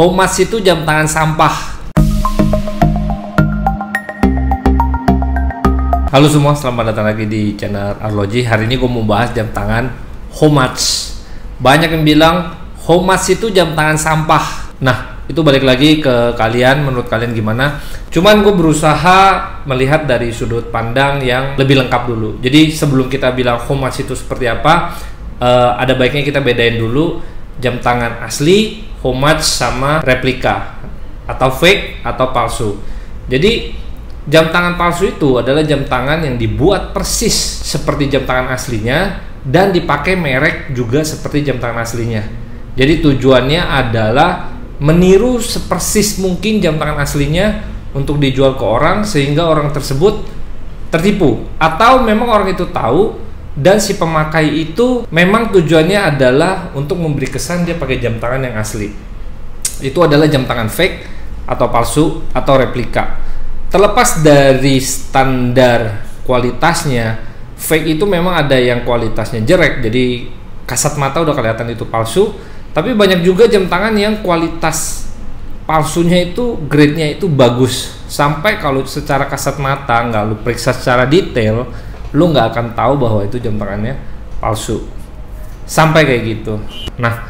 Homatch itu jam tangan sampah. Halo semua, selamat datang lagi di channel Arloji. Hari ini gue mau bahas jam tangan Homatch. Banyak yang bilang Homatch itu jam tangan sampah. Nah, itu balik lagi ke kalian, menurut kalian gimana? Cuman gue berusaha melihat dari sudut pandang yang lebih lengkap dulu. Jadi sebelum kita bilang Homatch itu seperti apa, ada baiknya kita bedain dulu jam tangan asli, Homatch sama replika atau fake atau palsu. Jadi jam tangan palsu itu adalah jam tangan yang dibuat persis seperti jam tangan aslinya dan dipakai merek juga seperti jam tangan aslinya. Jadi tujuannya adalah meniru sepersis mungkin jam tangan aslinya untuk dijual ke orang sehingga orang tersebut tertipu, atau memang orang itu tahu dan si pemakai itu memang tujuannya adalah untuk memberi kesan dia pakai jam tangan yang asli. Itu adalah jam tangan fake atau palsu atau replika. Terlepas dari standar kualitasnya, fake itu memang ada yang kualitasnya jelek, jadi kasat mata udah kelihatan itu palsu. Tapi banyak juga jam tangan yang kualitas palsunya itu grade-nya itu bagus, sampai kalau secara kasat mata nggak lu periksa secara detail, lu nggak akan tahu bahwa itu jam tangannya palsu. Sampai kayak gitu. Nah,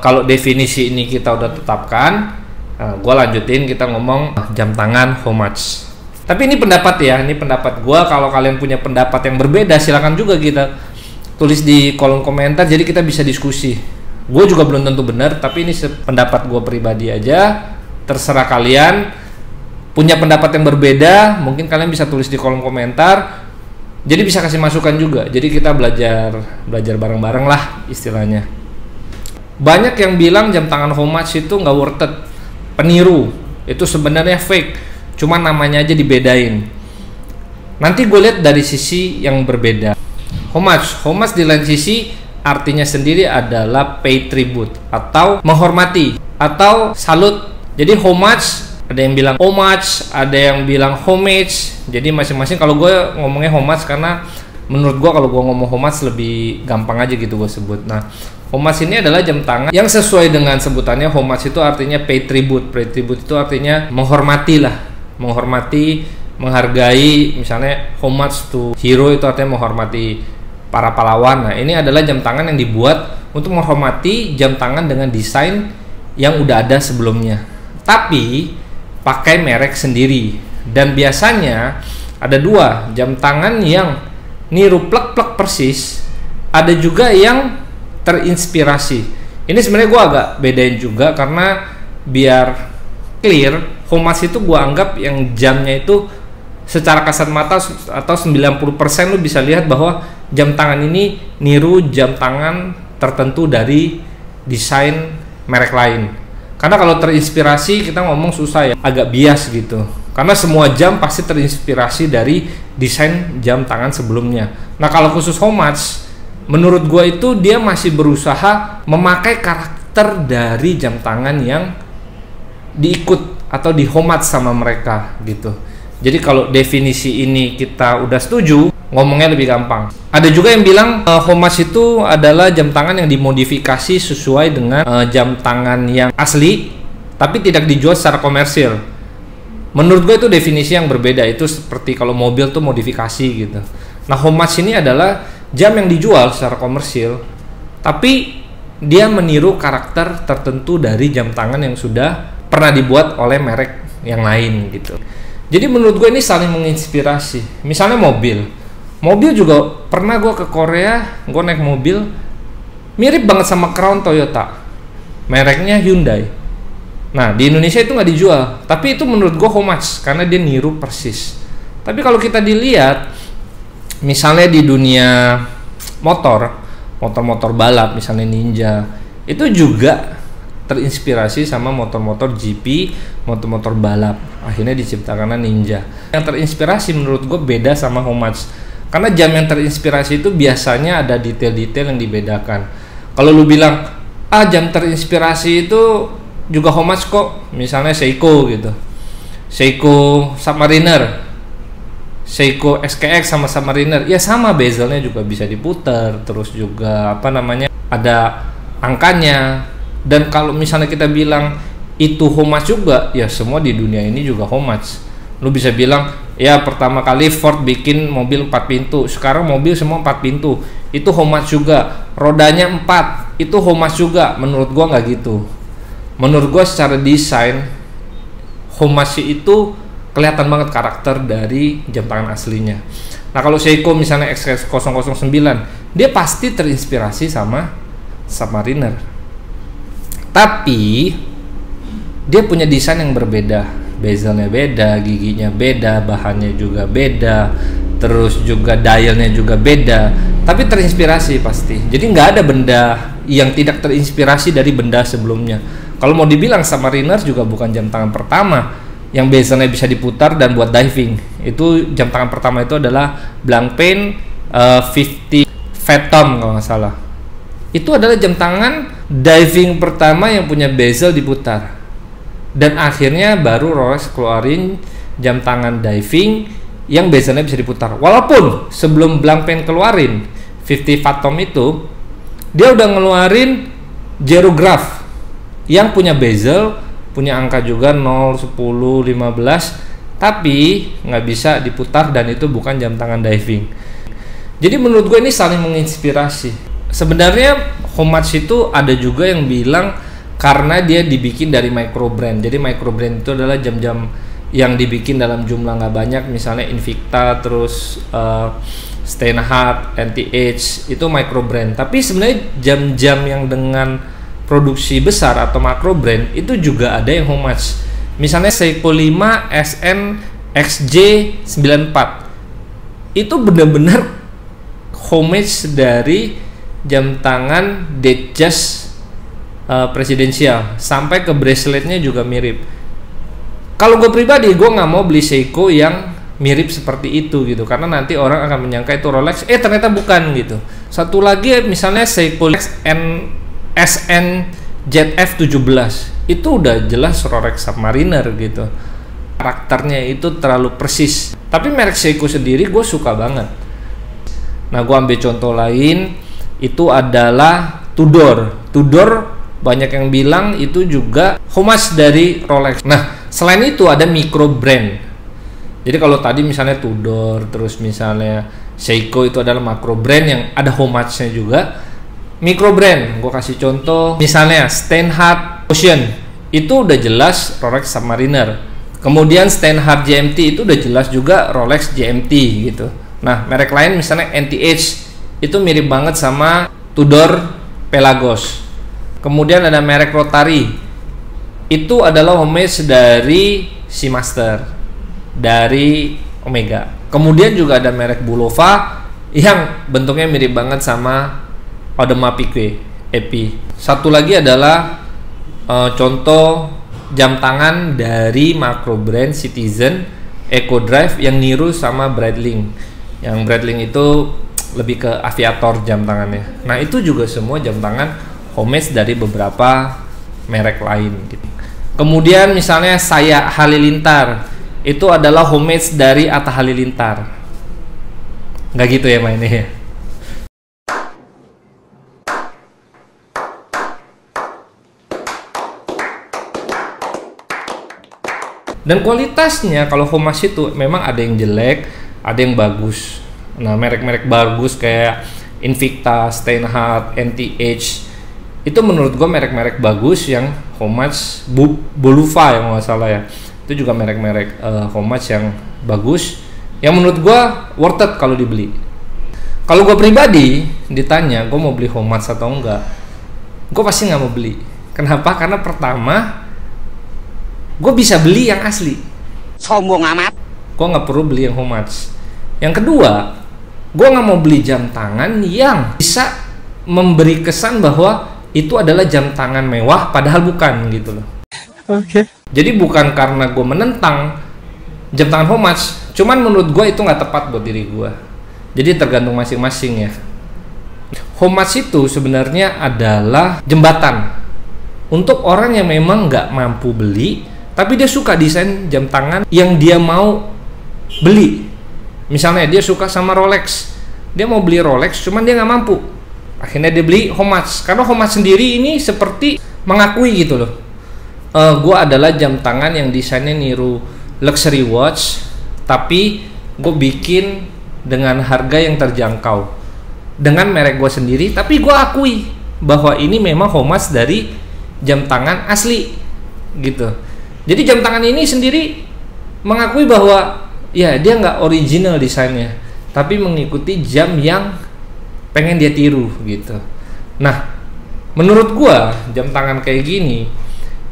kalau definisi ini kita udah tetapkan, gue lanjutin, kita ngomong jam tangan Homatch. Tapi ini pendapat ya, ini pendapat gue. Kalau kalian punya pendapat yang berbeda, silakan juga kita tulis di kolom komentar, jadi kita bisa diskusi. Gue juga belum tentu benar, tapi ini pendapat gue pribadi aja. Terserah kalian punya pendapat yang berbeda, mungkin kalian bisa tulis di kolom komentar. Jadi bisa kasih masukan juga. Jadi kita belajar bareng-bareng lah istilahnya. Banyak yang bilang jam tangan Homatch itu nggak worth it, peniru, itu sebenarnya fake, cuma namanya aja dibedain. Nanti gue lihat dari sisi yang berbeda. Homatch di lain sisi artinya sendiri adalah pay tribute atau menghormati atau salut. Jadi Homatch, ada yang bilang Homatch, ada yang bilang homage. Jadi masing-masing, kalau gue ngomongnya Homatch karena menurut gue kalau gue ngomong Homatch lebih gampang aja gitu gue sebut. Nah, Homatch ini adalah jam tangan yang sesuai dengan sebutannya. Homatch itu artinya pay tribute. Pay tribute itu artinya menghormati lah, menghormati, menghargai. Misalnya Homatch to hero itu artinya menghormati para pahlawan. Nah, ini adalah jam tangan yang dibuat untuk menghormati jam tangan dengan desain yang udah ada sebelumnya, tapi pakai merek sendiri. Dan biasanya ada dua, jam tangan yang niru plek-plek persis, ada juga yang terinspirasi. Ini sebenarnya gue agak bedain juga karena biar clear. Homatch itu gue anggap yang jamnya itu secara kasat mata atau 90% lu bisa lihat bahwa jam tangan ini niru jam tangan tertentu dari desain merek lain. Karena kalau terinspirasi kita ngomong susah ya, agak bias gitu. Karena semua jam pasti terinspirasi dari desain jam tangan sebelumnya. Nah, kalau khusus Homatch, menurut gue itu dia masih berusaha memakai karakter dari jam tangan yang diikut atau di Homatch sama mereka gitu. Jadi kalau definisi ini kita udah setuju, ngomongnya lebih gampang. Ada juga yang bilang Homatch itu adalah jam tangan yang dimodifikasi sesuai dengan jam tangan yang asli, tapi tidak dijual secara komersil. Menurut gue itu definisi yang berbeda. Itu seperti kalau mobil tuh modifikasi gitu. Nah, Homatch ini adalah jam yang dijual secara komersil, tapi dia meniru karakter tertentu dari jam tangan yang sudah pernah dibuat oleh merek yang lain gitu. Jadi menurut gue ini saling menginspirasi. Misalnya mobil juga pernah gue ke Korea, gue naik mobil mirip banget sama Crown Toyota, mereknya Hyundai. Nah, di Indonesia itu nggak dijual, tapi itu menurut gue Homatch karena dia niru persis. Tapi kalau kita dilihat, misalnya di dunia motor balap, misalnya Ninja, itu juga terinspirasi sama motor-motor GP, motor-motor balap. Akhirnya diciptakan Ninja. Yang terinspirasi menurut gue beda sama Homatch. Karena jam yang terinspirasi itu biasanya ada detail-detail yang dibedakan. Kalau lu bilang, jam terinspirasi itu juga Homatch kok, misalnya Seiko gitu, Seiko Submariner, Seiko SKX sama Submariner, ya sama, bezelnya juga bisa diputar, terus juga ada angkanya. Dan kalau misalnya kita bilang itu how much juga, ya semua di dunia ini juga how much. Lu bisa bilang, ya pertama kali Ford bikin mobil 4 pintu, sekarang mobil semua 4 pintu, itu how much juga. Rodanya 4, itu how much juga. Menurut gua nggak gitu. Menurut gua secara desain, how much itu kelihatan banget karakter dari jam tangan aslinya. Nah kalau Seiko misalnya XS009, dia pasti terinspirasi sama Submariner, tapi dia punya desain yang berbeda, bezelnya beda, giginya beda, bahannya juga beda, terus juga dialnya juga beda, tapi terinspirasi pasti. Jadi nggak ada benda yang tidak terinspirasi dari benda sebelumnya. Kalau mau dibilang, Submariner juga bukan jam tangan pertama yang bezelnya bisa diputar dan buat diving. Itu jam tangan pertama itu adalah Blancpain 50 Phantom kalau nggak salah. Itu adalah jam tangan diving pertama yang punya bezel diputar. Dan akhirnya baru Rolex keluarin jam tangan diving yang bezelnya bisa diputar. Walaupun sebelum Blancpain keluarin 50 Phantom itu, dia udah ngeluarin Gyrograph yang punya bezel, punya angka juga 0, 10, 15, tapi nggak bisa diputar dan itu bukan jam tangan diving. Jadi menurut gue ini saling menginspirasi. Sebenarnya how much itu ada juga yang bilang karena dia dibikin dari micro brand. Jadi micro brand itu adalah jam-jam yang dibikin dalam jumlah nggak banyak, misalnya Invicta, terus Steinhardt, NTH, itu micro brand. Tapi sebenarnya jam-jam yang dengan produksi besar atau macro brand itu juga ada yang how much. Misalnya Seiko 5 SN XJ94 itu benar-benar homage dari jam tangan Datejust presidensial, sampai ke braceletnya juga mirip. Kalau gue pribadi, gue nggak mau beli Seiko yang mirip seperti itu gitu, karena nanti orang akan menyangka itu Rolex, ternyata bukan gitu. Satu lagi misalnya Seiko SN ZF17 itu udah jelas Rolex Submariner gitu, karakternya itu terlalu persis. Tapi merek Seiko sendiri gue suka banget. Nah gue ambil contoh lain, itu adalah Tudor. Banyak yang bilang itu juga homage dari Rolex. Nah selain itu ada micro brand. Jadi kalau tadi misalnya Tudor, terus misalnya Seiko itu adalah macro brand yang ada homage-nya juga. Micro brand, gue kasih contoh misalnya Steinhardt Ocean, itu udah jelas Rolex Submariner. Kemudian Steinhardt GMT itu udah jelas juga Rolex GMT gitu. Nah merek lain misalnya NTH itu mirip banget sama Tudor Pelagos. Kemudian ada merek Rotary, itu adalah homage dari Seamaster, dari Omega. Kemudian juga ada merek Bulova yang bentuknya mirip banget sama Audemars Piguet EP. Satu lagi adalah contoh jam tangan dari macro brand Citizen Eco Drive yang niru sama Breitling. Yang Breitling itu lebih ke aviator jam tangannya. Nah itu juga semua jam tangan homage dari beberapa merek lain gitu. Kemudian misalnya Saya Halilintar, itu adalah homage dari Atta Halilintar. Nggak gitu ya mainnya ya. Dan kualitasnya kalau homage itu memang ada yang jelek, ada yang bagus. Nah merek-merek bagus kayak Invicta, Steinhardt, NTH, itu menurut gue merek-merek bagus yang homage. Bulova yang nggak salah ya, itu juga merek-merek homage yang bagus, yang menurut gue worth it kalau dibeli. Kalau gue pribadi ditanya gue mau beli homage atau enggak, gue pasti nggak mau beli. Kenapa? Karena pertama, gue bisa beli yang asli, sombong amat. Gue nggak perlu beli yang homage. Yang kedua, gue nggak mau beli jam tangan yang bisa memberi kesan bahwa itu adalah jam tangan mewah, padahal bukan gitu loh. Oke. Jadi bukan karena gue menentang jam tangan homage, cuman menurut gue itu nggak tepat buat diri gue. Jadi tergantung masing-masing ya. Homage itu sebenarnya adalah jembatan untuk orang yang memang nggak mampu beli, tapi dia suka desain jam tangan yang dia mau beli. Misalnya dia suka sama Rolex, dia mau beli Rolex, cuman dia nggak mampu. Akhirnya dia beli homage, karena homage sendiri ini seperti mengakui gitu loh, gue adalah jam tangan yang desainnya niru luxury watch, tapi gue bikin dengan harga yang terjangkau dengan merek gue sendiri, tapi gue akui bahwa ini memang homage dari jam tangan asli gitu. Jadi jam tangan ini sendiri mengakui bahwa ya dia nggak original desainnya, tapi mengikuti jam yang pengen dia tiru gitu. Nah, menurut gua jam tangan kayak gini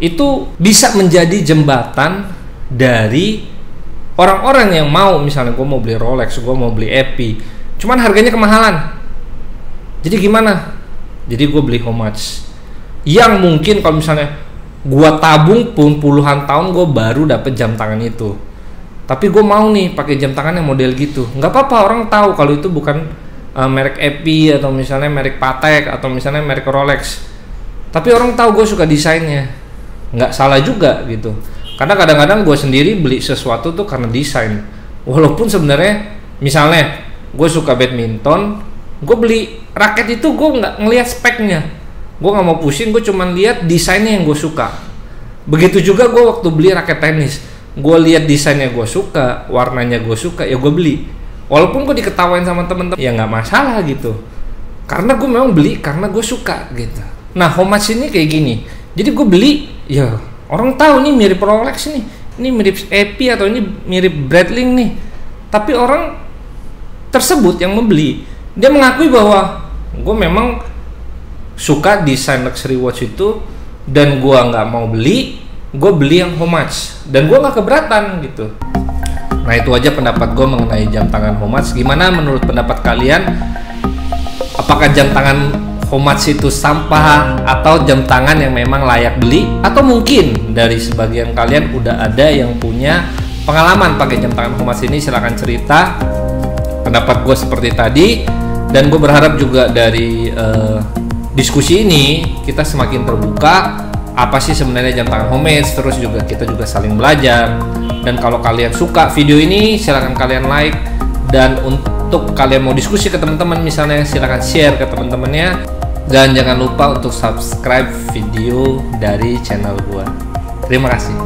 itu bisa menjadi jembatan dari orang-orang yang mau, misalnya gua mau beli Rolex, gua mau beli EP, cuman harganya kemahalan. Jadi gimana? Jadi gua beli homage yang mungkin kalau misalnya gua tabung pun puluhan tahun gua baru dapet jam tangan itu. Tapi gue mau nih pakai jam tangan yang model gitu. Nggak apa-apa, orang tahu kalau itu bukan merek EP atau misalnya merek Patek atau misalnya merek Rolex. Tapi orang tahu gue suka desainnya. Nggak salah juga gitu. Karena kadang-kadang gue sendiri beli sesuatu tuh karena desain. Walaupun sebenarnya misalnya gue suka badminton, gue beli raket itu gue nggak ngelihat speknya. Gue nggak mau pusing, gue cuma lihat desainnya yang gue suka. Begitu juga gue waktu beli raket tenis. Gue lihat desainnya gue suka, warnanya gue suka, ya gue beli. Walaupun gue diketawain sama temen-temen, ya nggak masalah gitu. Karena gue memang beli karena gue suka gitu. Nah, homage ini kayak gini. Jadi gue beli, ya orang tahu nih mirip Rolex nih, ini mirip EP atau ini mirip Breitling nih. Tapi orang tersebut yang membeli, dia mengakui bahwa gue memang suka desain luxury watch itu dan gue nggak mau beli. Gue beli yang homage dan gue nggak keberatan gitu. Nah, itu aja pendapat gue mengenai jam tangan homage. Gimana menurut pendapat kalian? Apakah jam tangan homage itu sampah atau jam tangan yang memang layak beli? Atau mungkin dari sebagian kalian udah ada yang punya pengalaman pakai jam tangan homage ini? Silahkan cerita. Pendapat gue seperti tadi, dan gue berharap juga dari diskusi ini kita semakin terbuka. Apa sih sebenarnya jam tangan homage, terus juga kita juga saling belajar. Dan kalau kalian suka video ini, silahkan kalian like, dan untuk kalian mau diskusi ke teman-teman misalnya, silahkan share ke teman-temannya, dan jangan lupa untuk subscribe video dari channel gua. Terima kasih.